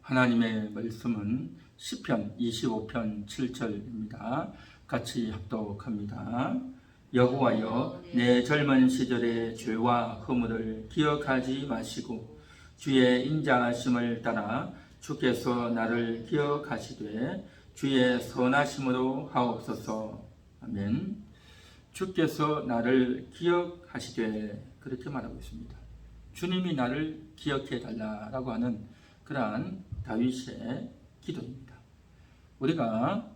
하나님의 말씀은 시편 25편 7절입니다. 같이 합독합니다. 여호와여, 내 젊은 시절의 죄와 허물을 기억하지 마시고 주의 인자하심을 따라 주께서 나를 기억하시되 주의 선하심으로 하옵소서. 아멘. 주께서 나를 기억하시되, 그렇게 말하고 있습니다. 주님이 나를 기억해 달라라고 하는 그러한 다윗의 기도입니다. 우리가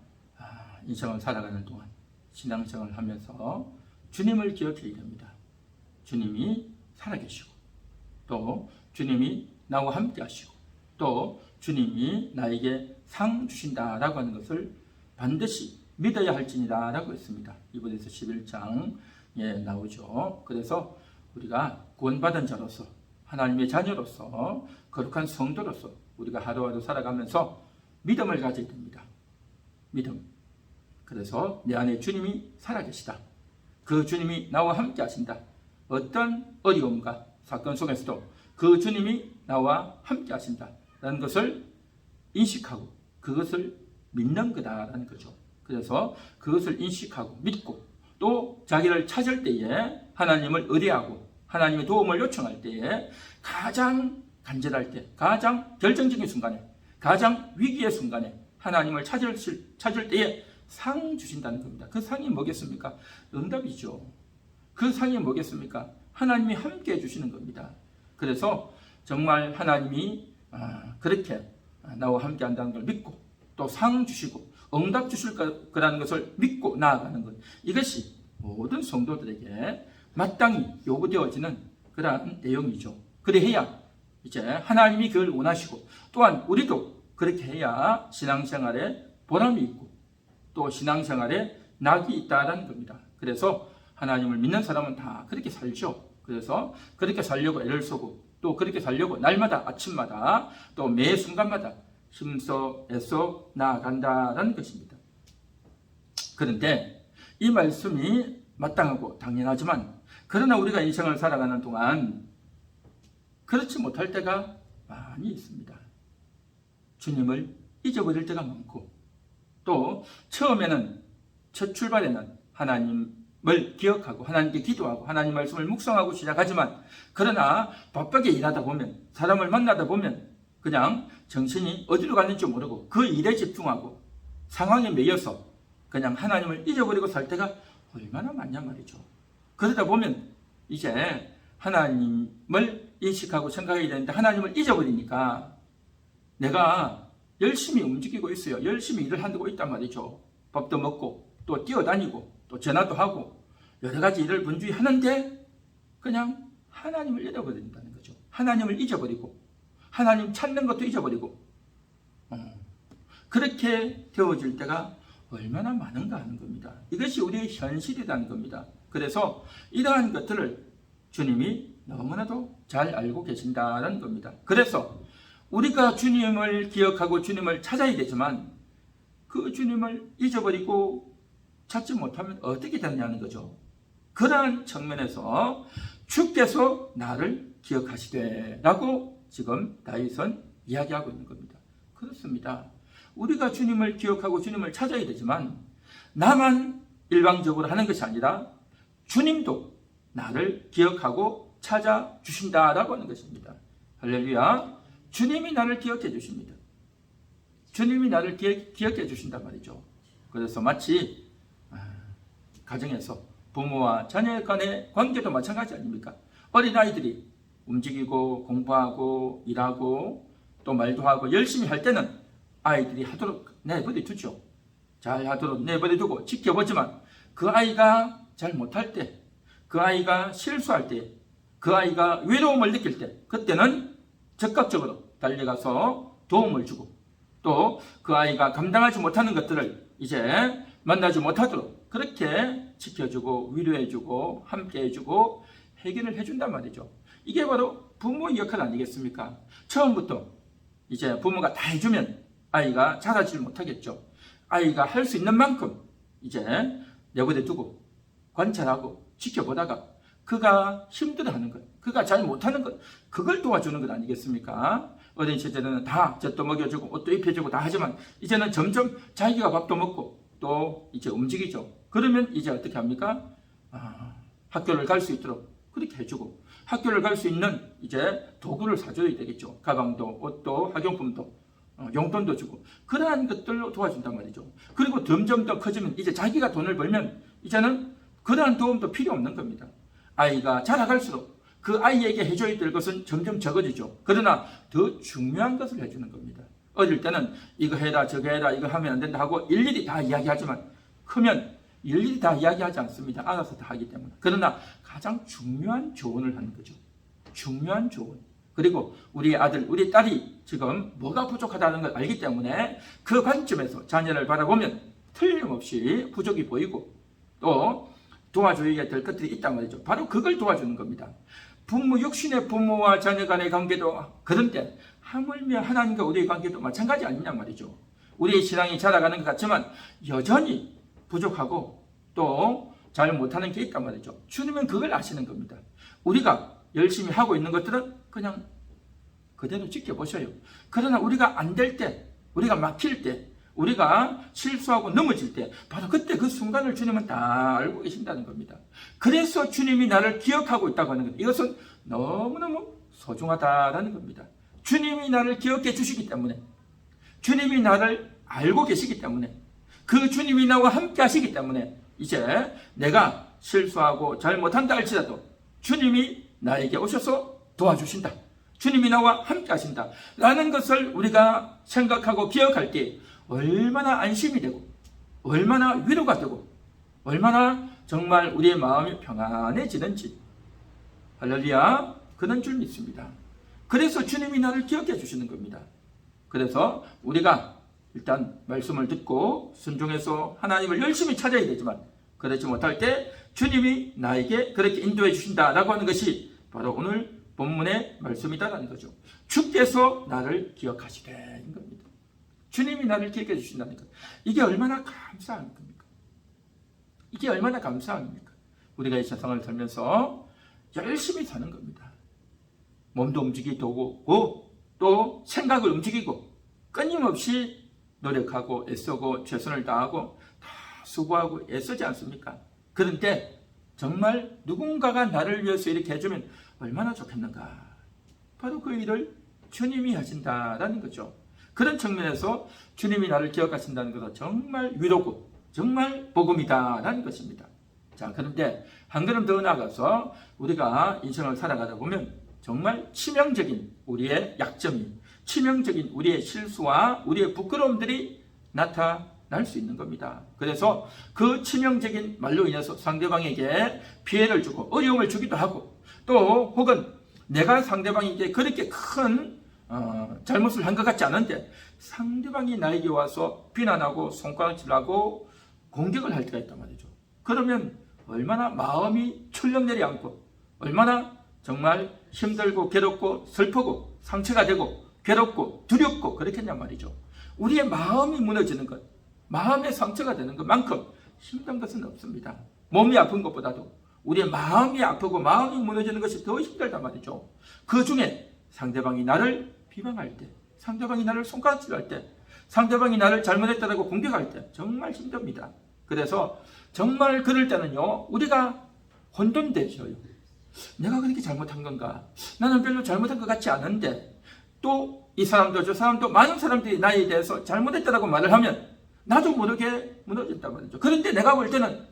인생을 살아가는 동안, 신앙생활을 하면서 주님을 기억해야 됩니다. 주님이 살아계시고, 또 주님이 나와 함께 하시고, 또 주님이 나에게 상 주신다라고 하는 것을 반드시 믿어야 할지니라 라고 했습니다. 이번에서 11장에 나오죠. 그래서 우리가 구원받은 자로서, 하나님의 자녀로서, 거룩한 성도로서 우리가 하루하루 살아가면서 믿음을 가져야 됩니다. 믿음. 그래서 내 안에 주님이 살아계시다. 그 주님이 나와 함께 하신다. 어떤 어려움과 사건 속에서도 그 주님이 나와 함께 하신다 라는 것을 인식하고 그것을 믿는 거다라는 거죠. 그래서 그것을 인식하고 믿고, 또 자기를 찾을 때에 하나님을 의뢰하고 하나님의 도움을 요청할 때에 가장 간절할 때, 가장 결정적인 순간에, 가장 위기의 순간에 하나님을 찾을 때에 상 주신다는 겁니다. 그 상이 뭐겠습니까? 응답이죠. 그 상이 뭐겠습니까? 하나님이 함께 해주시는 겁니다. 그래서 정말 하나님이 그렇게 나와 함께 한다는 걸 믿고, 또 상 주시고 응답 주실 거라는 것을 믿고 나아가는 것, 이것이 모든 성도들에게 마땅히 요구되어지는 그러한 내용이죠. 그래야 이제 하나님이 그걸 원하시고, 또한 우리도 그렇게 해야 신앙생활에 보람이 있고 또 신앙생활에 낙이 있다는 겁니다. 그래서 하나님을 믿는 사람은 다 그렇게 살죠. 그래서 그렇게 살려고 애를 쓰고, 또 그렇게 살려고 날마다 아침마다 또 매 순간마다 힘써 애써 나아간다는 것입니다. 그런데 이 말씀이 마땅하고 당연하지만, 그러나 우리가 인생을 살아가는 동안 그렇지 못할 때가 많이 있습니다. 주님을 잊어버릴 때가 많고, 또 처음에는, 첫 출발에는 하나님을 기억하고 하나님께 기도하고 하나님 말씀을 묵상하고 시작하지만, 그러나 바쁘게 일하다 보면, 사람을 만나다 보면 그냥 정신이 어디로 갔는지 모르고 그 일에 집중하고 상황에 매여서 그냥 하나님을 잊어버리고 살 때가 얼마나 많냐 말이죠. 그러다 보면 이제 하나님을 인식하고 생각해야 되는데 하나님을 잊어버리니까 내가 열심히 움직이고 있어요. 열심히 일을 하고 있단 말이죠. 밥도 먹고 또 뛰어다니고 또 전화도 하고 여러 가지 일을 분주히 하는데 그냥 하나님을 잃어버린다는 거죠. 하나님을 잊어버리고 하나님 찾는 것도 잊어버리고 그렇게 되어질 때가 얼마나 많은가 하는 겁니다. 이것이 우리의 현실이라는 겁니다. 그래서 이러한 것들을 주님이 너무나도 잘 알고 계신다는 겁니다. 그래서 우리가 주님을 기억하고 주님을 찾아야 되지만 그 주님을 잊어버리고 찾지 못하면 어떻게 되느냐는 거죠. 그러한 측면에서 주께서 나를 기억하시되 라고 지금 다윗은 이야기하고 있는 겁니다. 그렇습니다. 우리가 주님을 기억하고 주님을 찾아야 되지만 나만 일방적으로 하는 것이 아니라 주님도 나를 기억하고 찾아주신다라고 하는 것입니다. 할렐루야. 주님이 나를 기억해 주십니다. 주님이 나를 기억해 주신단 말이죠. 그래서 마치 가정에서 부모와 자녀 간의 관계도 마찬가지 아닙니까? 어린아이들이 움직이고 공부하고 일하고 또 말도 하고 열심히 할 때는 아이들이 하도록 내버려 두죠. 잘 하도록 내버려 두고 지켜보지만 그 아이가 잘 못할 때, 그 아이가 실수할 때, 그 아이가 외로움을 느낄 때, 그때는 적극적으로 달려가서 도움을 주고, 또 그 아이가 감당하지 못하는 것들을 이제 만나지 못하도록 그렇게 지켜주고 위로해주고 함께해주고 해결을 해준단 말이죠. 이게 바로 부모의 역할 아니겠습니까? 처음부터 이제 부모가 다 해주면 아이가 자라지 못하겠죠. 아이가 할 수 있는 만큼 이제 내버려 두고 관찰하고 지켜보다가 그가 힘들어하는 것, 그가 잘 못하는 것, 그걸 도와주는 것 아니겠습니까? 어린 시절에는 다 젖도 먹여주고 옷도 입혀주고 다 하지만 이제는 점점 자기가 밥도 먹고 또 이제 움직이죠. 그러면 이제 어떻게 합니까? 학교를 갈 수 있도록 그렇게 해주고 학교를 갈 수 있는 이제 도구를 사줘야 되겠죠. 가방도 옷도 학용품도 용돈도 주고 그러한 것들로 도와준단 말이죠. 그리고 점점 더 커지면 이제 자기가 돈을 벌면 이제는 그러한 도움도 필요 없는 겁니다. 아이가 자라갈수록 그 아이에게 해줘야 될 것은 점점 적어지죠. 그러나 더 중요한 것을 해주는 겁니다. 어릴 때는 이거 해라 저거 해라 이거 하면 안 된다 하고 일일이 다 이야기하지만 크면 일일이 다 이야기하지 않습니다. 알아서 다 하기 때문에. 그러나 가장 중요한 조언을 하는 거죠. 중요한 조언. 그리고 우리 아들, 우리 딸이 지금 뭐가 부족하다는 걸 알기 때문에 그 관점에서 자녀를 바라보면 틀림없이 부족이 보이고 또 도와줘야 될 것들이 있단 말이죠. 바로 그걸 도와주는 겁니다. 육신의 부모와 자녀 간의 관계도 그런데 하물며 하나님과 우리의 관계도 마찬가지 아니냐 말이죠. 우리의 신앙이 자라가는 것 같지만 여전히 부족하고 또 잘 못하는 게 있단 말이죠. 주님은 그걸 아시는 겁니다. 우리가 열심히 하고 있는 것들은 그냥 그대로 지켜보셔요. 그러나 우리가 안 될 때, 우리가 막힐 때, 우리가 실수하고 넘어질 때 바로 그때 그 순간을 주님은 다 알고 계신다는 겁니다. 그래서 주님이 나를 기억하고 있다고 하는 겁니다. 이것은 너무너무 소중하다라는 겁니다. 주님이 나를 기억해 주시기 때문에 주님이 나를 알고 계시기 때문에 그 주님이 나와 함께 하시기 때문에 이제 내가 실수하고 잘못한다 할지라도 주님이 나에게 오셔서 도와주신다. 주님이 나와 함께 하신다. 라는 것을 우리가 생각하고 기억할 때 얼마나 안심이 되고 얼마나 위로가 되고 얼마나 정말 우리의 마음이 평안해지는지 할렐루야 그런 줄 믿습니다. 그래서 주님이 나를 기억해 주시는 겁니다. 그래서 우리가 일단 말씀을 듣고 순종해서 하나님을 열심히 찾아야 되지만 그렇지 못할 때 주님이 나에게 그렇게 인도해 주신다라고 하는 것이 바로 오늘 본문의 말씀이다라는 거죠. 주께서 나를 기억하시되 인 겁니다. 주님이 나를 기억해 주신다는 것. 이게 얼마나 감사한 겁니까? 이게 얼마나 감사한 겁니까? 우리가 이 세상을 살면서 열심히 사는 겁니다. 몸도 움직이고 또 생각을 움직이고 끊임없이 노력하고 애쓰고 최선을 다하고 다 수고하고 애쓰지 않습니까? 그런데 정말 누군가가 나를 위해서 이렇게 해주면 얼마나 좋겠는가. 바로 그 일을 주님이 하신다라는 거죠. 그런 측면에서 주님이 나를 기억하신다는 것은 정말 위로고 정말 복음이다라는 것입니다. 자, 그런데 한 걸음 더 나아가서 우리가 인생을 살아가다 보면 정말 치명적인 우리의 약점이 치명적인 우리의 실수와 우리의 부끄러움들이 나타날 수 있는 겁니다. 그래서 그 치명적인 말로 인해서 상대방에게 피해를 주고 어려움을 주기도 하고 또 혹은 내가 상대방에게 그렇게 큰 잘못을 한 것 같지 않은데 상대방이 나에게 와서 비난하고 손가락질하고 공격을 할 때가 있단 말이죠. 그러면 얼마나 마음이 철렁내리 않고 얼마나 정말 힘들고 괴롭고 슬프고 상처가 되고 괴롭고 두렵고 그렇겠냔 말이죠. 우리의 마음이 무너지는 것, 마음의 상처가 되는 것만큼 힘든 것은 없습니다. 몸이 아픈 것보다도 우리의 마음이 아프고 마음이 무너지는 것이 더 힘들단 말이죠. 그 중에 상대방이 나를 비방할 때, 상대방이 나를 손가락질할 때, 상대방이 나를 잘못했다고 공격할 때 정말 힘듭니다. 그래서 정말 그럴 때는요, 우리가 혼돈되셔요. 내가 그렇게 잘못한 건가? 나는 별로 잘못한 것 같지 않은데 또 이 사람도 저 사람도 많은 사람들이 나에 대해서 잘못했다고 말을 하면 나도 모르게 무너진단 말이죠. 그런데 내가 볼 때는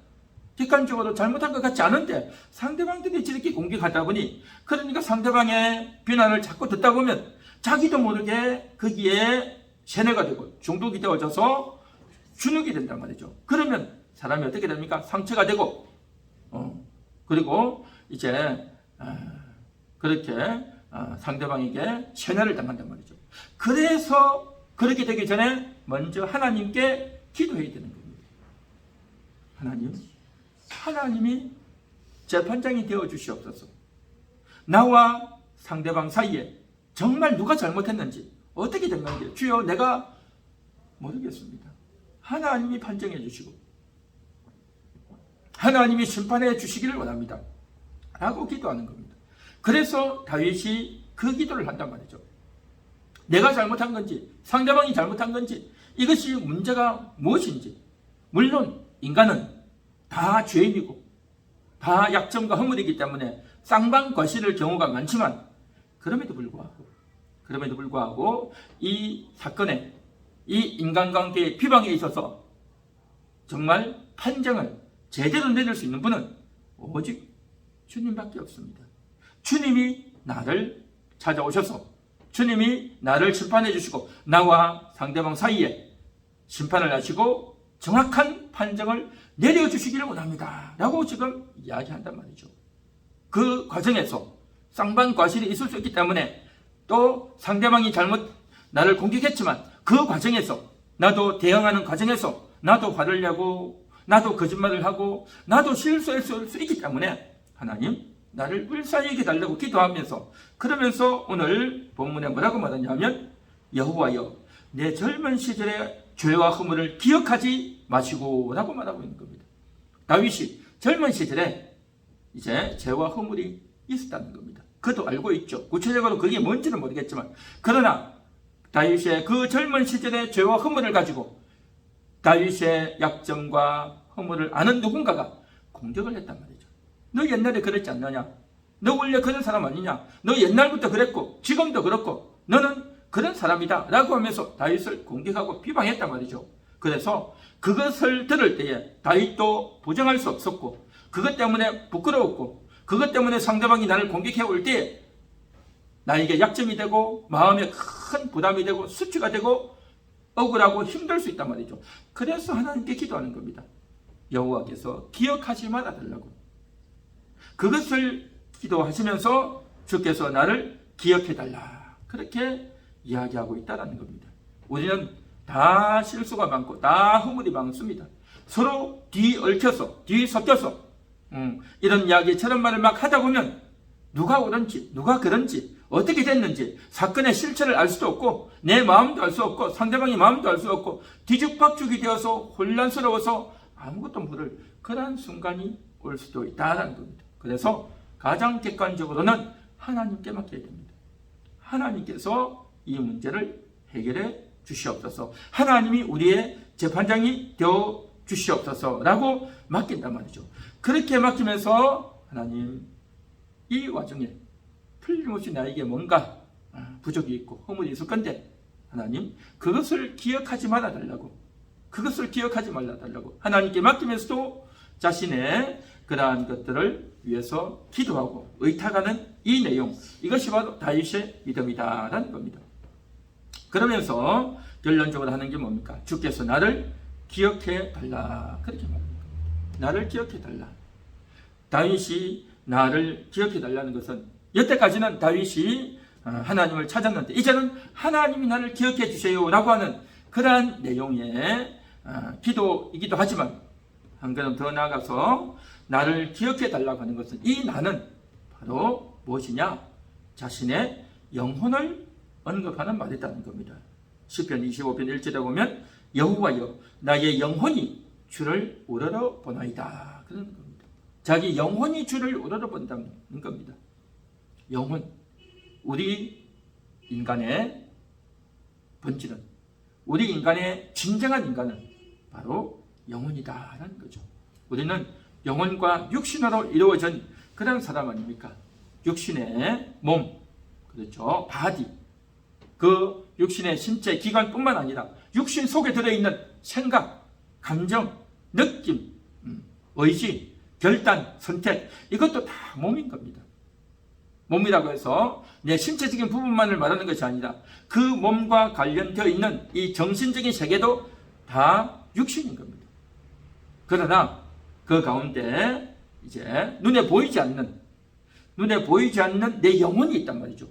객관적으로 잘못한 것 같지 않은데 상대방들이 저렇게 공격하다 보니 그러니까 상대방의 비난을 자꾸 듣다 보면 자기도 모르게 거기에 세뇌가 되고 중독이 되어져서 주눅이 된단 말이죠. 그러면 사람이 어떻게 됩니까? 상처가 되고 그리고 이제 그렇게 상대방에게 세뇌를 당한단 말이죠. 그래서 그렇게 되기 전에 먼저 하나님께 기도해야 되는 겁니다. 하나님이 재판장이 되어 주시옵소서. 나와 상대방 사이에 정말 누가 잘못했는지 어떻게 된 건지 주여 내가 모르겠습니다. 하나님이 판정해 주시고 하나님이 심판해 주시기를 원합니다. 라고 기도하는 겁니다. 그래서 다윗이 그 기도를 한단 말이죠. 내가 잘못한 건지 상대방이 잘못한 건지 이것이 문제가 무엇인지. 물론 인간은 다 죄인이고 다 약점과 허물이기 때문에 쌍방과실의 경우가 많지만 그럼에도 불구하고 이 사건에 이 인간관계의 비방에 있어서 정말 판정을 제대로 내릴 수 있는 분은 오직 주님밖에 없습니다. 주님이 나를 찾아오셔서 주님이 나를 심판해 주시고 나와 상대방 사이에 심판을 하시고 정확한 판정을 내려주시기를 원합니다 라고 지금 이야기한단 말이죠. 그 과정에서 쌍방과실이 있을 수 있기 때문에 또 상대방이 잘못 나를 공격했지만 그 과정에서 나도 대응하는 과정에서 나도 화를 내고 나도 거짓말을 하고 나도 실수할 수 있기 때문에 하나님 나를 불쌍히 여겨달라고 기도하면서 그러면서 오늘 본문에 뭐라고 말하냐면 여호와여 내 젊은 시절의 죄와 허물을 기억하지 마시고 라고 말하고 있는 겁니다. 다윗이 젊은 시절에 이제 죄와 허물이 있었다는 겁니다. 그도 알고 있죠. 구체적으로 그게 뭔지는 모르겠지만 그러나 다윗의 그 젊은 시절의 죄와 허물을 가지고 다윗의 약점과 허물을 아는 누군가가 공격을 했단 말이죠. 너 옛날에 그랬지 않느냐? 너 원래 그런 사람 아니냐? 너 옛날부터 그랬고 지금도 그렇고 너는 그런 사람이다 라고 하면서 다윗을 공격하고 비방했단 말이죠. 그래서 그것을 들을 때에 다윗도 부정할 수 없었고 그것 때문에 부끄러웠고 그것 때문에 상대방이 나를 공격해 올 때 나에게 약점이 되고 마음에 큰 부담이 되고 수치가 되고 억울하고 힘들 수 있단 말이죠. 그래서 하나님께 기도하는 겁니다. 여호와께서 기억하지 말아달라고. 그것을 기도하시면서 주께서 나를 기억해달라. 그렇게 이야기하고 있다는 겁니다. 우리는 다 실수가 많고 다 허물이 많습니다. 서로 뒤얽혀서 뒤섞여서 이런 이야기 저런 말을 막 하다 보면 누가 옳은지 누가 그런지 어떻게 됐는지 사건의 실체를 알 수도 없고 내 마음도 알 수 없고 상대방의 마음도 알 수 없고 뒤죽박죽이 되어서 혼란스러워서 아무것도 모를 그러한 순간이 올 수도 있다는 겁니다. 그래서 가장 객관적으로는 하나님께 맡겨야 됩니다. 하나님께서 이 문제를 해결해 주시옵소서. 하나님이 우리의 재판장이 되어 주시옵소서 라고 맡긴단 말이죠. 그렇게 맡기면서 하나님 이 와중에 틀림없이 나에게 뭔가 부족이 있고 허물이 있을 건데 하나님 그것을 기억하지 말아달라고 그것을 기억하지 말아달라고 하나님께 맡기면서도 자신의 그러한 것들을 위해서 기도하고 의탁하는 이 내용 이것이 바로 다윗의 믿음이다라는 겁니다. 그러면서 결론적으로 하는 게 뭡니까? 주께서 나를 기억해 달라 그렇게 말합니다. 나를 기억해 달라. 다윗이 나를 기억해 달라는 것은 여태까지는 다윗이 하나님을 찾았는데 이제는 하나님이 나를 기억해 주세요 라고 하는 그러한 내용의 기도이기도 하지만 한 걸음 더 나아가서 나를 기억해 달라고 하는 것은 이 나는 바로 무엇이냐? 자신의 영혼을 언급하는 말이라는 겁니다. 시편 25편 1절에 보면 여호와여 나의 영혼이 주를 우러러 보나이다 그러는 겁니다. 자기 영혼이 주를 우러러 본다는 겁니다. 영혼, 우리 인간의 본질은 우리 인간의 진정한 인간은 바로 영혼이다라는 거죠. 우리는 영혼과 육신으로 이루어진 그런 사람 아닙니까? 육신의 몸, 그렇죠. 바디, 그 육신의 신체 기관뿐만 아니라 육신 속에 들어있는 생각, 감정, 느낌, 의지, 결단, 선택 이것도 다 몸인 겁니다. 몸이라고 해서 내 신체적인 부분만을 말하는 것이 아니라 그 몸과 관련되어 있는 이 정신적인 세계도 다 육신인 겁니다. 그러나 그 가운데 이제 눈에 보이지 않는 내 영혼이 있단 말이죠.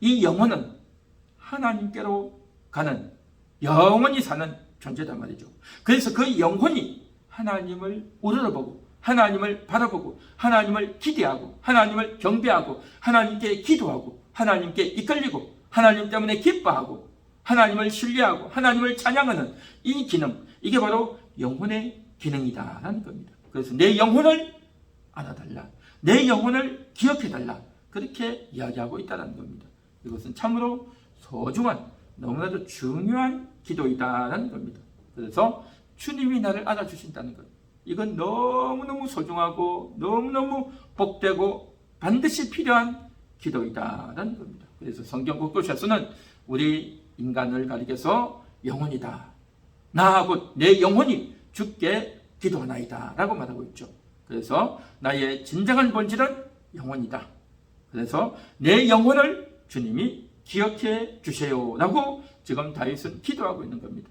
이 영혼은 하나님께로 가는 영원히 사는 존재단 말이죠. 그래서 그 영혼이 하나님을 우러러보고 하나님을 바라보고 하나님을 기대하고 하나님을 경배하고 하나님께 기도하고 하나님께 이끌리고 하나님 때문에 기뻐하고 하나님을 신뢰하고 하나님을 찬양하는 이 기능 이게 바로 영혼의 기능이다라는 겁니다. 그래서 내 영혼을 알아달라 내 영혼을 기억해달라 그렇게 이야기하고 있다는 겁니다. 이것은 참으로 소중한 너무나도 중요한 기도이다라는 겁니다. 그래서 주님이 나를 알아주신다는 것, 이건 너무너무 소중하고 너무너무 복되고 반드시 필요한 기도이다라는 겁니다. 그래서 성경 곳곳에서는 우리 인간을 가리켜서 영혼이다, 나하고 내 영혼이 주께 기도하나이다 라고 말하고 있죠. 그래서 나의 진정한 본질은 영혼이다. 그래서 내 영혼을 주님이 기억해 주세요 라고 지금 다윗은 기도하고 있는 겁니다.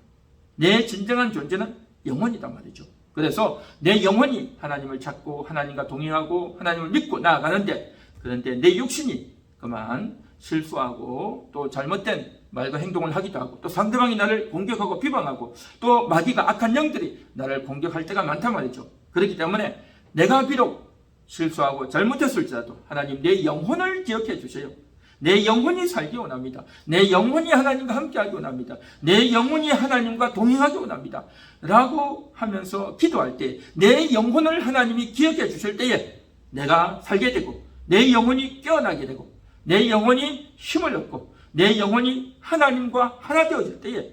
내 진정한 존재는 영혼이단 말이죠. 그래서 내 영혼이 하나님을 찾고 하나님과 동행하고 하나님을 믿고 나아가는데, 그런데 내 육신이 그만 실수하고 또 잘못된 말과 행동을 하기도 하고, 또 상대방이 나를 공격하고 비방하고, 또 마귀가 악한 영들이 나를 공격할 때가 많단 말이죠. 그렇기 때문에 내가 비록 실수하고 잘못했을지라도 하나님 내 영혼을 기억해 주세요. 내 영혼이 살기 원합니다. 내 영혼이 하나님과 함께하기 원합니다. 내 영혼이 하나님과 동행하기 원합니다 라고 하면서 기도할 때, 내 영혼을 하나님이 기억해 주실 때에 내가 살게 되고, 내 영혼이 깨어나게 되고, 내 영혼이 힘을 얻고, 내 영혼이 하나님과 하나 되어질 때에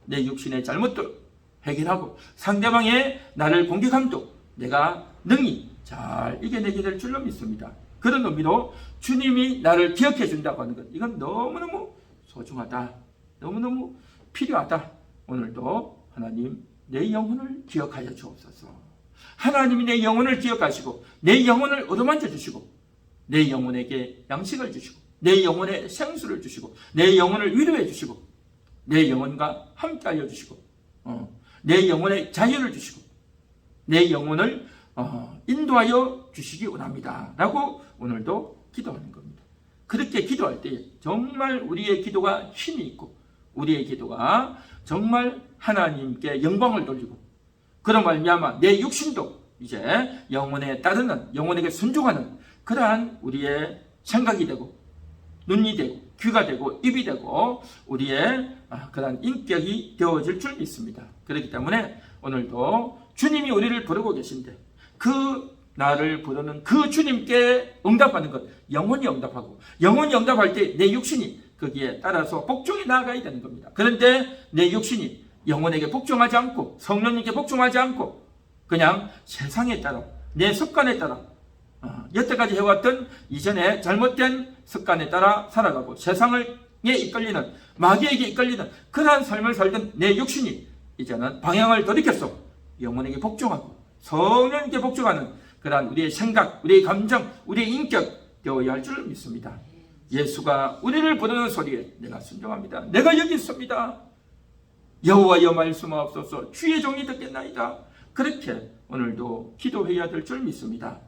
내 육신의 잘못도 해결하고 상대방의 나를 공격함도 내가 능히 잘 이겨내게 될 줄로 믿습니다. 그런 의미로 주님이 나를 기억해 준다고 하는 것, 이건 너무너무 소중하다, 너무너무 필요하다. 오늘도 하나님 내 영혼을 기억하여 주옵소서. 하나님이 내 영혼을 기억하시고 내 영혼을 얻어만져 주시고 내 영혼에게 양식을 주시고 내 영혼에 생수를 주시고 내 영혼을 위로해 주시고 내 영혼과 함께 알려주시고 내 영혼에 자유를 주시고 내 영혼을 인도하여 주시기 원합니다 라고 오늘도 기도하는 겁니다. 그렇게 기도할 때 정말 우리의 기도가 힘이 있고 우리의 기도가 정말 하나님께 영광을 돌리고, 그런 말미암아 내 육신도 이제 영혼에 따르는, 영혼에게 순종하는 그러한 우리의 생각이 되고 눈이 되고 귀가 되고 입이 되고 우리의 그러한 인격이 되어질 줄 믿습니다. 그렇기 때문에 오늘도 주님이 우리를 부르고 계신데 그 나를 부르는 그 주님께 응답하는 것, 영혼이 응답하고, 영혼이 응답할 때 내 육신이 거기에 따라서 복종해 나아가야 되는 겁니다. 그런데 내 육신이 영혼에게 복종하지 않고 성령님께 복종하지 않고 그냥 세상에 따라 내 습관에 따라 여태까지 해왔던 이전에 잘못된 습관에 따라 살아가고 세상에 이끌리는, 마귀에게 이끌리는 그러한 삶을 살던 내 육신이 이제는 방향을 돌이켰어 영혼에게 복종하고 성령님께 복종하는 그러한 우리의 생각, 우리의 감정, 우리의 인격 되어야 할 줄 믿습니다. 예수가 우리를 부르는 소리에 내가 순종합니다. 내가 여기 있습니다. 여호와여 말씀하옵소서. 주의 종이 듣겠나이다. 그렇게 오늘도 기도해야 될 줄 믿습니다.